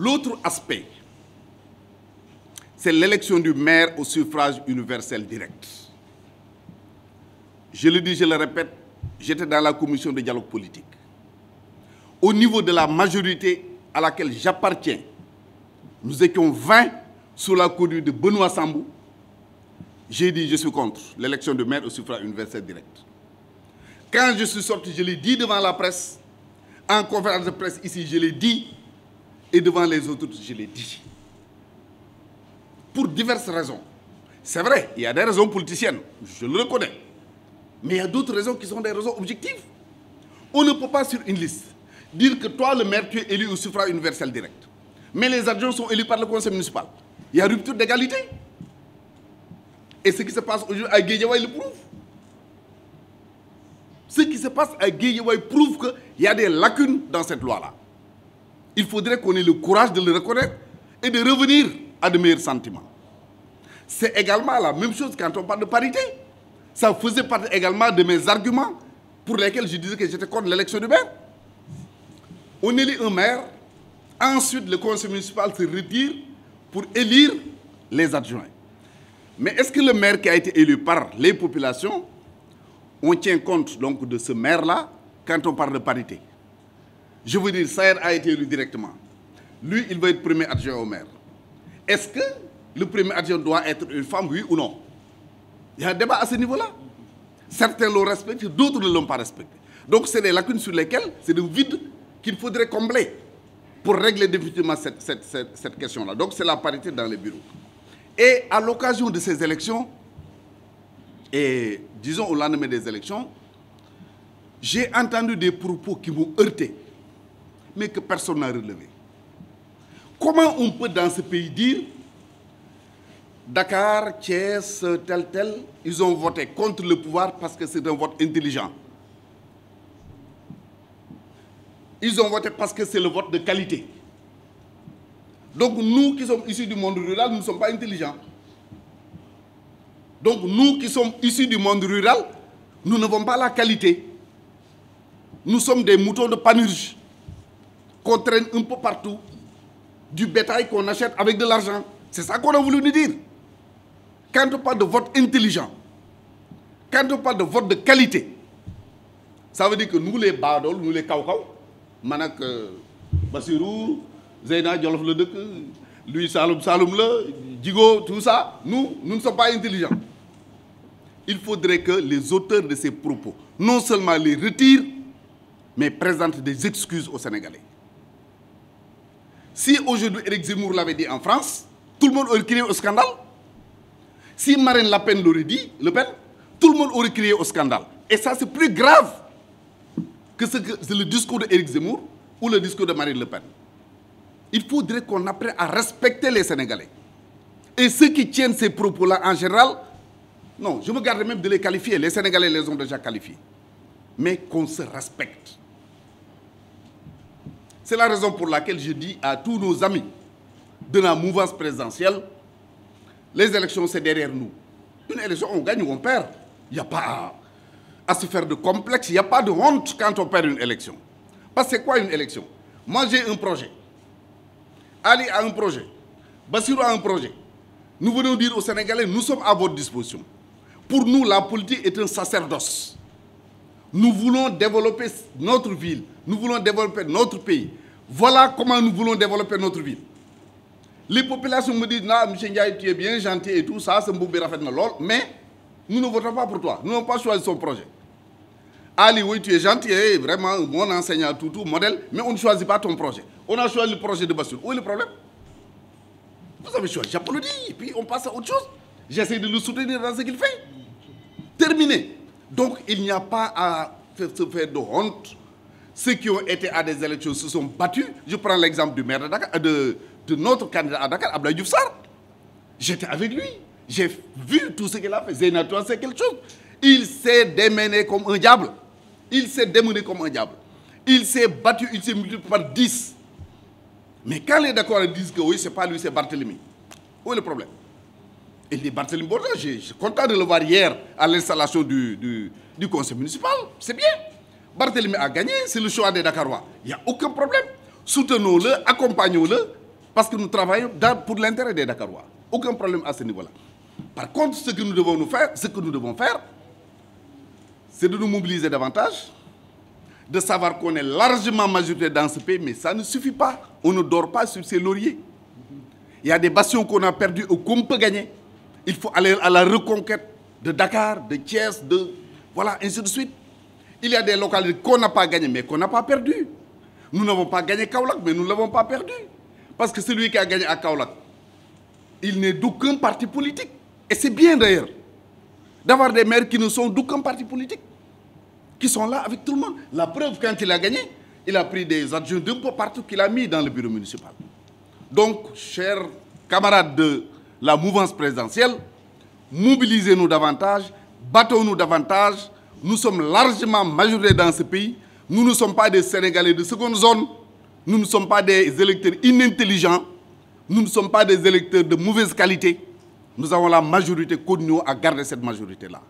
L'autre aspect, c'est l'élection du maire au suffrage universel direct. Je le dis, je le répète, j'étais dans la commission de dialogue politique. Au niveau de la majorité à laquelle j'appartiens, nous étions 20 sous la conduite de Benoît Sambou. J'ai dit je suis contre l'élection du maire au suffrage universel direct. Quand je suis sorti, je l'ai dit devant la presse, en conférence de presse ici, je l'ai dit, et devant les autres, je l'ai dit. Pour diverses raisons. C'est vrai, il y a des raisons politiciennes, je le reconnais. Mais il y a d'autres raisons qui sont des raisons objectives. On ne peut pas sur une liste dire que toi, le maire, tu es élu au suffrage universel direct. Mais les adjoints sont élus par le conseil municipal. Il y a rupture d'égalité. Et ce qui se passe aujourd'hui à Guédiawaye le prouve. Ce qui se passe à Guédiawaye prouve qu'il y a des lacunes dans cette loi-là. Il faudrait qu'on ait le courage de le reconnaître et de revenir à de meilleurs sentiments. C'est également la même chose quand on parle de parité. Ça faisait partie également de mes arguments pour lesquels je disais que j'étais contre l'élection du maire. On élit un maire, ensuite le conseil municipal se retire pour élire les adjoints. Mais est-ce que le maire qui a été élu par les populations, on tient compte donc de ce maire-là quand on parle de parité? Je veux dire, Saër a été élu directement. Lui, il va être premier adjoint au maire. Est-ce que le premier adjoint doit être une femme, oui ou non? Il y a un débat à ce niveau-là. Certains l'ont respecté, d'autres ne l'ont pas respecté. Donc c'est des lacunes sur lesquelles, c'est des vides qu'il faudrait combler pour régler définitivement cette question-là. Donc c'est la parité dans les bureaux. Et à l'occasion de ces élections, et disons au lendemain des élections, j'ai entendu des propos qui m'ont heurté, mais que personne n'a relevé. Comment on peut dans ce pays dire Dakar, Thiès, tel, ils ont voté contre le pouvoir parce que c'est un vote intelligent. Ils ont voté parce que c'est le vote de qualité. Donc nous qui sommes issus du monde rural, nous ne sommes pas intelligents. Donc nous qui sommes issus du monde rural, nous n'avons pas la qualité. Nous sommes des moutons de panurge qu'on traîne un peu partout, du bétail qu'on achète avec de l'argent. C'est ça qu'on a voulu nous dire. Quand on parle de vote intelligent, quand on parle de vote de qualité, ça veut dire que nous les Badol, nous les Kaw-Kaw, Manak Bassirou, Zeyna Djolof le Deuk, lui Saloum le, Djigo, tout ça, nous ne sommes pas intelligents. Il faudrait que les auteurs de ces propos, non seulement les retirent, mais présentent des excuses aux Sénégalais. Si aujourd'hui Éric Zemmour l'avait dit en France, tout le monde aurait crié au scandale. Si Marine Le Pen l'aurait dit, tout le monde aurait crié au scandale. Et ça, c'est plus grave que le discours d'Éric Zemmour ou le discours de Marine Le Pen. Il faudrait qu'on apprenne à respecter les Sénégalais. Et ceux qui tiennent ces propos-là, en général, non, je me garde même de les qualifier. Les Sénégalais les ont déjà qualifiés. Mais qu'on se respecte. C'est la raison pour laquelle je dis à tous nos amis de la mouvance présidentielle, les élections, c'est derrière nous. Une élection, on gagne ou on perd. Il n'y a pas à se faire de complexe, il n'y a pas de honte quand on perd une élection. Parce que c'est quoi une élection? Moi, j'ai un projet. Ali a un projet. Bassirou a un projet. Nous venons dire aux Sénégalais, nous sommes à votre disposition. Pour nous, la politique est un sacerdoce. Nous voulons développer notre ville. Nous voulons développer notre pays. Voilà comment nous voulons développer notre ville. Les populations me disent, non, M. Ndiaye, tu es bien gentil et tout ça, c'est un boubé rafet na lol, mais nous ne votons pas pour toi. Nous n'avons pas choisi son projet. Ali, oui, tu es gentil, vraiment, mon enseignant, tout, modèle, mais on ne choisit pas ton projet. On a choisi le projet de Bassirou. Où est le problème? Vous avez choisi, j'applaudis, et puis on passe à autre chose. J'essaie de le soutenir dans ce qu'il fait. Terminé. Donc, il n'y a pas à se faire de honte. Ceux qui ont été à des élections se sont battus. Je prends l'exemple du maire de Dakar, de notre candidat à Dakar, Abdoulaye Diouf Sarr. J'étais avec lui. J'ai vu tout ce qu'il a fait. Zeyna, toi, c'est quelque chose. Il s'est démené comme un diable. Il s'est démené comme un diable. Il s'est battu, il s'est multiplié par 10. Mais quand les Dakarois disent que oui, c'est pas lui, c'est Barthélemy. Où est le problème? Il dit Barthélemy Borda, je suis content de le voir hier à l'installation du conseil municipal. C'est bien. Barthélemy a gagné, c'est le choix des Dakarois. Il n'y a aucun problème. Soutenons-le, accompagnons-le. Parce que nous travaillons pour l'intérêt des Dakarois. Aucun problème à ce niveau-là. Par contre, ce que nous devons faire, c'est de nous mobiliser davantage, de savoir qu'on est largement majoritaire dans ce pays, mais ça ne suffit pas. On ne dort pas sur ses lauriers. Il y a des bastions qu'on a perdus ou qu'on peut gagner. Il faut aller à la reconquête de Dakar, de Thiès, voilà, ainsi de suite. Il y a des localités qu'on n'a pas gagnées, mais qu'on n'a pas perdues. Nous n'avons pas gagné Kaolack, mais nous ne l'avons pas perdu. Parce que celui qui a gagné à Kaolack, il n'est d'aucun parti politique. Et c'est bien d'ailleurs d'avoir des maires qui ne sont d'aucun parti politique, qui sont là avec tout le monde. La preuve, quand il a gagné, il a pris des adjoints d'un peu partout qu'il a mis dans le bureau municipal. Donc, chers camarades de la mouvance présidentielle, mobilisez-nous davantage, battons-nous davantage. Nous sommes largement majoritaires dans ce pays. Nous ne sommes pas des Sénégalais de seconde zone. Nous ne sommes pas des électeurs inintelligents. Nous ne sommes pas des électeurs de mauvaise qualité. Nous avons la majorité, continuons à garder cette majorité-là.